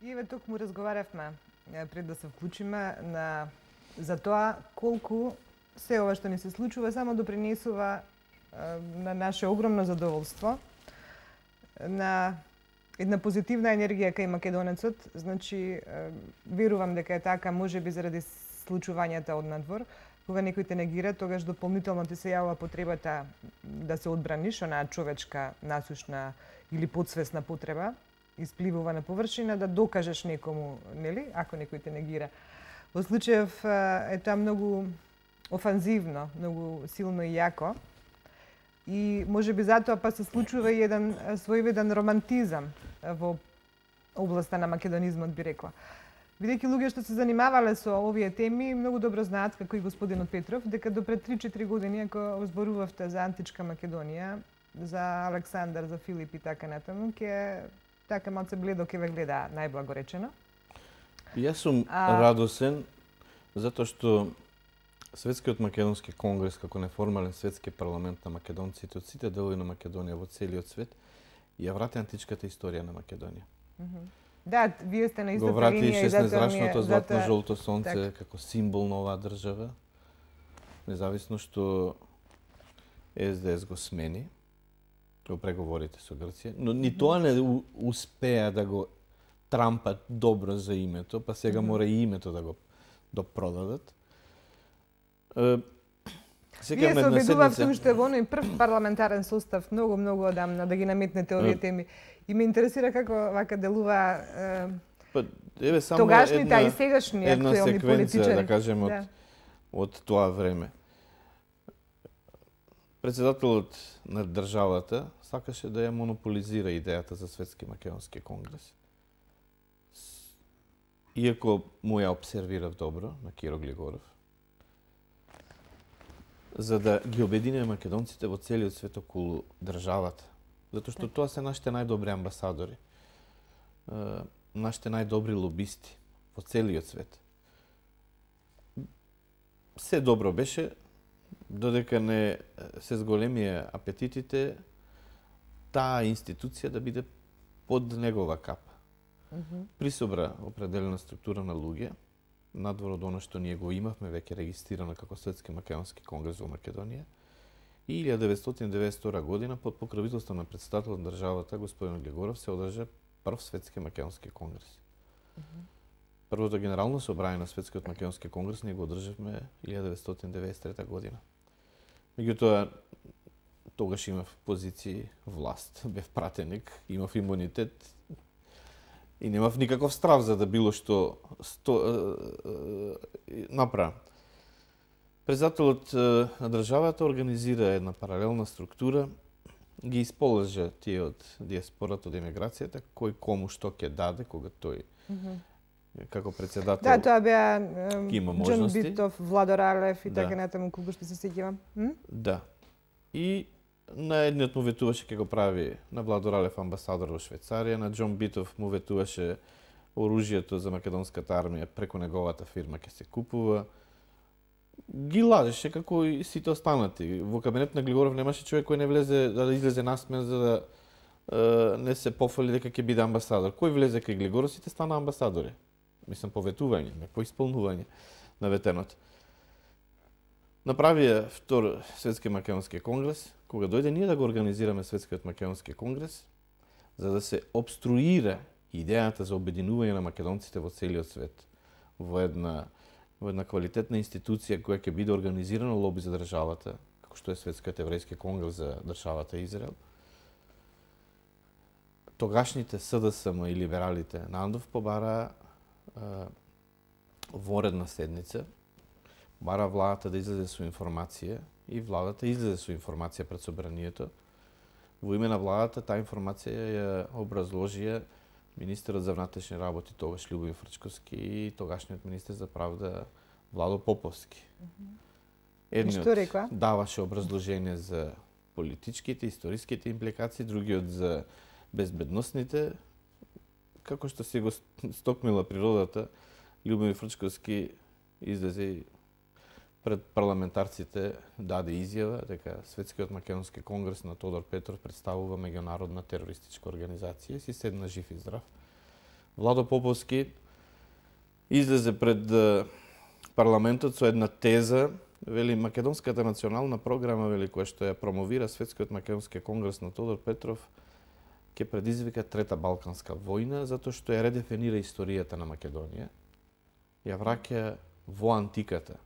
И еве токму разговаравме пред да се вклучиме за тоа колку се ова што ни се случува само допринесува на наше огромно задоволство, на една позитивна енергија кај македонецот. Значи, верувам дека е така, можеби заради случувањата од надвор. Кога некој те негира, тогаш дополнително ти се јавува потребата да се одбраниш, онаа човечка, насушна или подсвесна потреба, испливува на површина, да докажеш некому, нели, ако некој те негира. Во случајов е тоа многу офанзивно, многу силно и јако. И можеби затоа па се случува и еден своевиден романтизам во областа на македонизмот, би рекла. Бидејќи луѓе што се занимавале со овие теми, многу добро знаат, како и господинот Петров, дека до пред 3-4 години, ако зборувавте за античка Македонија, за Александар, за Филип и така натаму, ќе така малце бледо ќе ве гледа, најблаго речено. Јас сум радосен затоа што Светскиот македонски конгрес како неформален светски парламент на македонците од сите делови на Македонија во целиот свет ја врати античката историја на Македонија. Да, вие сте на истата го врати линија и затоа шестнезрачното златно-жолто сонце како символ на оваа држава, независно што СДС го смени во преговорите со Грција, но ни тоа не успеа да го трампат добро за името, па сега мора и името да го продадат. Вие се обидувавте уште во оној прв парламентарен состав, многу одамна, да ги наметнете овие теми. И ме интересира како вака делува тогашните, а и сегашни актуелни политичари. Да кажем, од тоа време. Председателот на државата сакаше да ја монополизира идејата за Светски македонски конгрес. Иако му ја обсервирав добро на Киро Глигоров, за да ги обедине македонците во целиот свет околу државата. Затоа што тоа се нашите најдобри амбасадори, нашите најдобри лобисти во целиот свет. Се добро беше, додека не се зголемија апетитите, таа институција да биде под негова капа. Присобра определена структура на луѓе, надвор од оно што ние го имавме веќе регистрирано како Светски македонски конгрес во Македонија, и 1992 година под покровителство на председателот на државата господин Глигоров се одржа прв Светски македонски конгрес. Првото генерално собрание на Светскиот македонски конгрес ние го одржавме 1993 година. Меѓутоа, тогаш имав позиции власт, бев пратеник, имав имунитет и немав никаков страв за да било што направам. Председателот на државата организира една паралелна структура, ги исполажа тие од диаспората, од емиграцијата, кој кому што ќе даде, кога тој како председател да, тоа беа Џон можности. Битов, Владо Ралев и така натаму, колку што се сеќавам. Да. И на едниот му ветуваше ќе го прави на Владо Ралев амбасадор во Швајцарија, на Џон Битов му ветуваше оружјето за македонската армија преку неговата фирма ќе се купува. Ги лажеше како и сите останати. Во кабинет на Глигоров немаше човек кој не влезе да излезе насмеан за да не се пофали дека ќе биде амбасадор. Кој влезе кај Глигоров, сите стана амбасадори. Мислам, по ветување, не по исполнување на ветеното. Направија втор Светски македонски конгрес, кога дојде ние да го организираме Светскиот македонски конгрес, за да се обструира идејата за обединување на македонците во целиот свет во една квалитетна институција која ќе биде организирана лоби за државата, како што е Светскиот еврејски конгрес за државата Израел. Тогашните СДСМ и либералите на Андов побара воредна седница, бара владата да излезе со информација и владата излезе со информација пред собранието. Во име на владата таа информација ја образложија министерот за внатрешни работи тогаш Љубомир Фрчковски и тогашниот министер за правда Владо Поповски. Едниот даваше образложение за политичките, историските импликации, другиот за безбедносните. Како што се го стокмила природата, Љубомир Фрчковски излезе пред парламентарците даде изјава дека Светскиот македонски конгрес на Тодор Петров представува меѓународна терористичка организација и си седна жив и здрав Владо Поповски излезе пред парламентот со една теза, вели Македонската национална програма, вели која што ја промовира Светскиот македонски конгрес на Тодор Петров, ќе предизвика трета балканска војна, затоа што ја редефинира историјата на Македонија, ја враќа во антиката.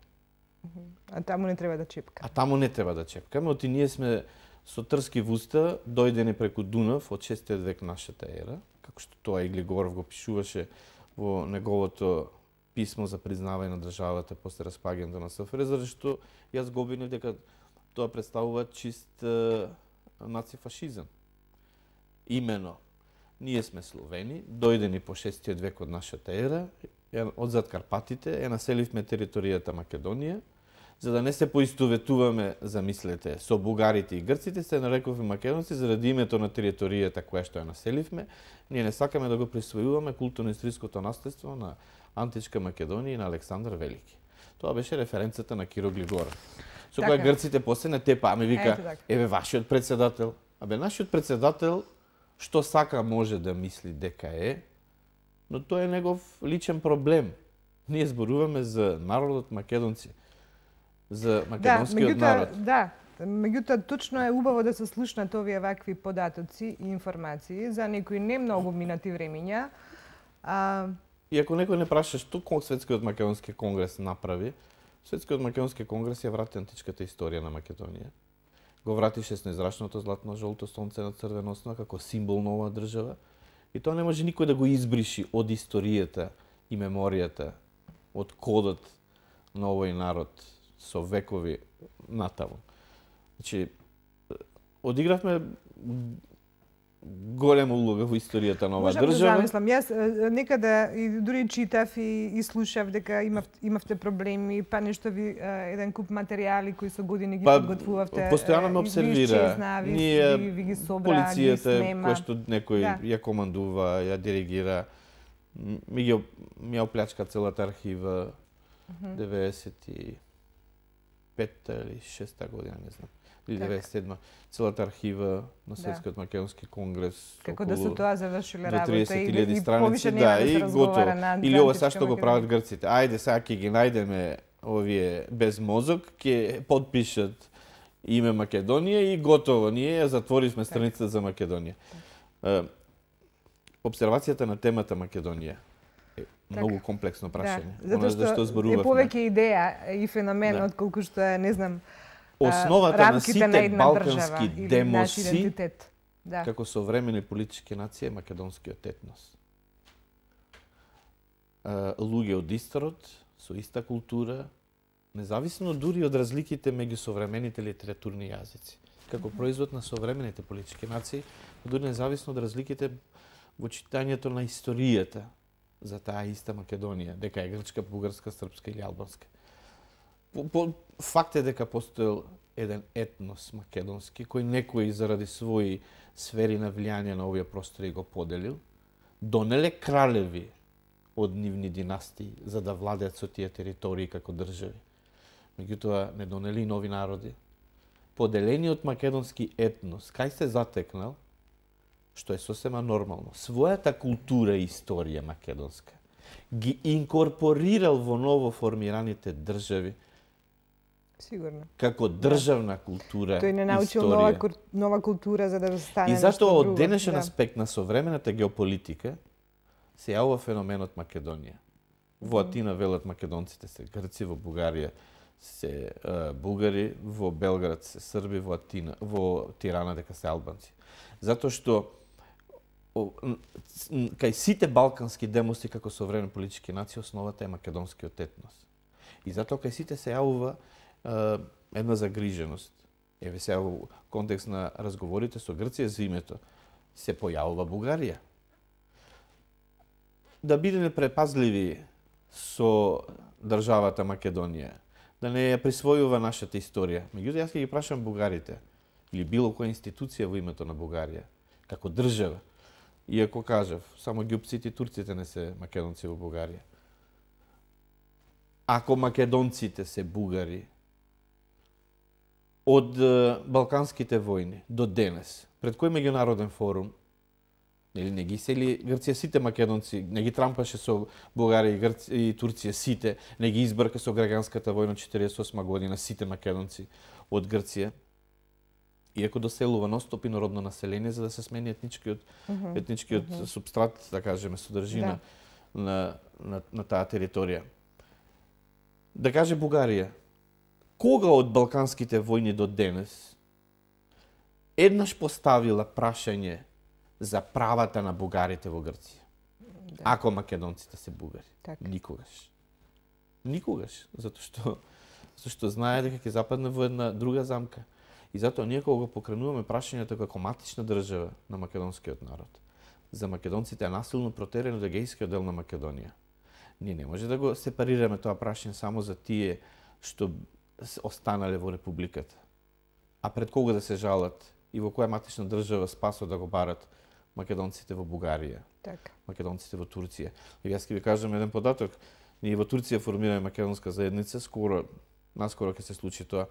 А таму не треба да чепка. А таму не треба да чепкаме, оти ние сме со трски в уста, дојдени преку Дунав од 6 век нашата ера, како што тоа и Глигоров го пишуваше во неговото писмо за признавање на државата после распаѓањето на СФР, зашто јас го обвинив дека тоа представува чист нацифашизам. Имено, ние сме словени, дојдени по 6 век од нашата ера, од зад Карпатите, ја населивме територијата Македонија, за да не се поистоветуваме, замислете, со бугарите и грците, се нарековме македонци заради името на територијата која што ја населивме. Ние не сакаме да го присвојуваме културно-историското наследство на античка Македонија и на Александар Велики. Тоа беше референцата на Киро Глигоров. Со која грците после не тепа, ами вика, еве вашиот председател. Абе, нашиот председател, што сака може да мисли дека е, но тоа е негов личен проблем. Ние зборуваме за народот македонци, за македонскиот народ. Да, меѓутоа точно е убаво да се слушнат овие вакви податоци и информации за некои не многу минати времиња. И ако некој не праша што Светскиот македонски конгрес направи, Светскиот македонски конгрес ја врати античката историја на Македонија. Го врати шестнаестрачното златно жолто сонце на црвена основа како символ на оваа држава. И тоа не може никој да го избриши од историјата и меморијата, од кодот на овој народ со векови натаму. Значи, одигравме голема улога во историјата на оваа држава. Можам да замислам. Јас некаде и дури читав и слушав дека имавте проблеми, па нешто ви еден куп материјали кои со години ги подготвувавте. Постојано ме обсервира. Ние ви ги собра, полицијата која што некој ја командува, ја диригира, ми ја оплячка целата архива 95-та или 6-та година, не знам. Или 97-ма, целата архива на Светскиот македонски конгрес. Како да се тоа завршиле работа и 30.000 страници, и готово. Или ова са што го прават грците. Ајде, сега ќе ги најдеме овие без мозок, ќе подпишат име Македонија и готово. Ние ја затворивме страницата за Македонија. Обсервацијата на темата Македонија е многу комплексно прашање. Затоа што е повеќе идеја и феномен, отколку што е, не знам, основата на сите балкански демоси, да, како современи политички нации, е македонскиот етнос. Луѓе од исторот, со иста култура, независно дури од разликите меѓу современите литературни јазици. Како производ на современите политички нации, дури независно од разликите во читањето на историјата за таа иста Македонија, дека е грчка, бугарска, српска или албанска. Факт е дека постоел еден етнос македонски, кој некој заради своји сфери на влијание на овие простори го поделил, донеле кралеви од нивни династии за да владеат со тие територии како држави. Меѓутоа не донели нови народи. Поделениот македонски етнос, кај се затекнал, што е сосема нормално, својата култура и историја македонска ги инкорпорирал во ново формираните држави. Сигурно. Како државна култура, тој не научил нова култура за да стане. И затоа од денешен аспект на современата геополитика се јавува феноменот Македонија. Во Атина велат македонците се грци, во Бугарија се бугари, во Белград се срби, во Тирана дека се албанци. Затоа што кај сите балкански демоси како современи политички нации основата е македонскиот етнос. И затоа кај сите се јавува една загриженост. Еве сега во контекст на разговорите со Грција за името се појавува Бугарија. Да бидеме препазливи со државата Македонија, да не ја присвојува нашата историја. Меѓутоа јас ќе ги прашам бугарите или било која институција во името на Бугарија како држава. Иако кажав, само ѓупците и турците не се македонци во Бугарија. Ако македонците се бугари, од Балканските војни до денес, пред кој меѓународен форум Нели не ги сели Грција сите македонци, не ги трампаше со Бугарија и Турција сите, не ги избрка со граѓанската војна 48 година сите македонци од Грција. Иако доселува ностоп инородно население за да се смени етничкиот субстрат, да кажеме, содржина на таа територија. Да каже Бугарија, кога од балканските војни до денес еднаш поставила прашање за правата на бугарите во Грција? Да. Ако македонците се бугари. Так. Никогаш. Никогаш. Затоа што знае дека ќе западне во една друга замка. И затоа ние кога го покренуваме прашањето како матична држава на македонскиот народ, за македонците е насилно протерен од егејскиот дел на Македонија. Ние не може да го сепарираме тоа прашање само за тие што останале во републиката. А пред кога да се жалат и во која матична држава спасо да го барат македонците во Бугарија, така, македонците во Турција. И јас ќе ви кажам еден податок. Ние во Турција формираме македонска заедница, наскоро ќе се случи тоа.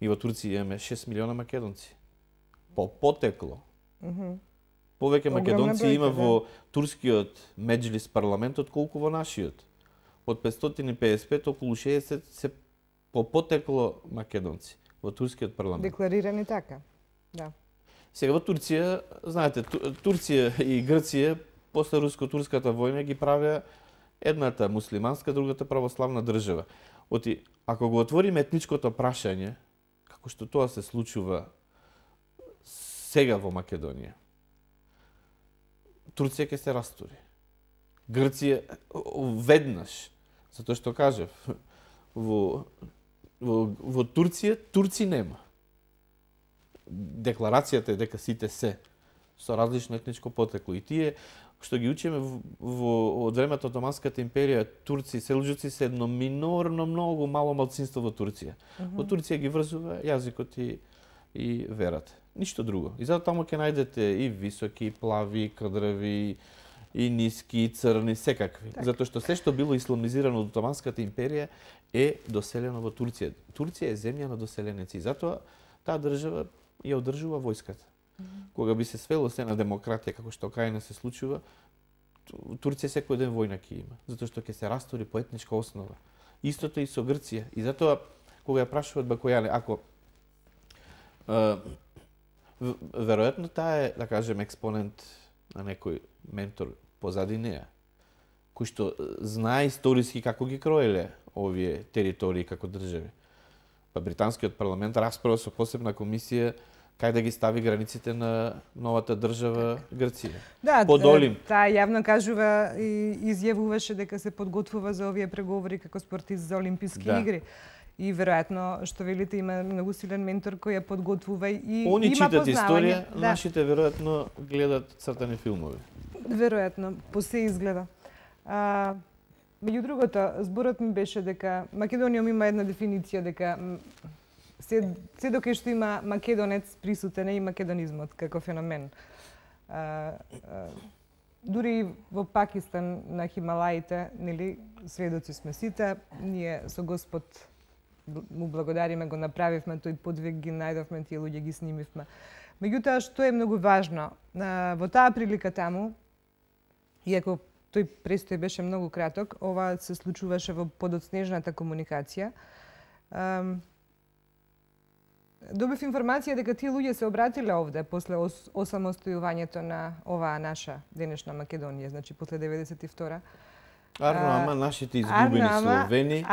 Ние во Турција имаме 6 милиона македонци. По потекло. Повеќе македонци има во турскиот меджлис парламентот колку во нашиот. Од 555 околу 60 се по потекло македонци во турскиот парламент. Декларирани така. Да. Сега во Турција, знаете, Турција и Грција после руско-турската војна ги правеа едната муслиманска, другата православна држава. Ако го отвориме етничкото прашање, како што тоа се случува сега во Македонија, Турција ќе се растури. Грција веднаш, затоа што кажав, во Турција турци нема. Декларацијата е дека сите се со различно етничко потекло. И тие што ги учиме од времето Отоманската империја, турци, селџуци се едно минорно, многу мало малцинство во Турција. Во Турција ги врзува јазикот и верата. Ништо друго. И затоа таму ќе најдете и високи, и плави, и кадрави, и ниски, и црни, секакви. Так. Затоа што се што било исламизирано од Отоманската империја е доселено во Турција. Турција е земја на доселеници. Затоа таа држава ја одржува војската. Кога би се свело се на демократија, како што кај се случува, Турција секој ден војна ќе има, затоа што ќе се растори по етничка основа. Истото и со Грција. И затоа, кога ја прашуваат Бакојане, ако веројатно таа е, да кажем, експонент на некој ментор позади неа, кој што знае историски како ги кроеле овие територии како држави. Па британскиот парламент расправа со посебна комисија кај да ги стави границите на новата држава Грција. Да, Подолим. Таа јавно кажува и изјавуваше дека се подготвува за овие преговори како спортист за Олимписки игри. И веројатно, што велите, има многу силен ментор кој ја подготвува и Они има читат познавање. историја, нашите веројатно гледат цртани филмови. Веројатно, по се изгледа. Меѓу другото, зборот ми беше дека Македонија има една дефиниција дека се докај што има македонец присутен е и македонизмот како феномен. Дури во Пакистан на Хималаите, нели, сведоци сме сите, ние со Господ му благодариме, го направивме тој подвиг, ги најдовме, тие луѓе ги снимивме. Меѓутоа, што е многу важно, во таа прилика таму, иако тој престој беше многу краток, ова се случуваше во подоцнежната комуникација, добив информација дека тие луѓе се обратиле овде после осамостојувањето на оваа наша денешна Македонија, значи после 92-а. Ама нашите изгубени Словени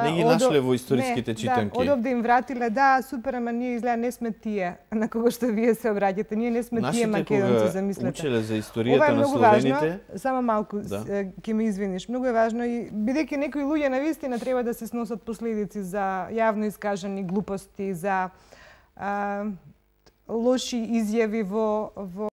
не ги нашле во историските читанки. Да, одовде им вратиле, да, супер, ама ние изгледа не сме тие на кого што вие се обраќате. Ние не сме тие македонци, замислете. Нашите кога учеле за историјата на словените... Важно, само малку ќе ме извиниш. Многу е важно и бидејќи некои луѓе навистина треба да се сносат последици за јавно искажани глупости, за лоши изјави во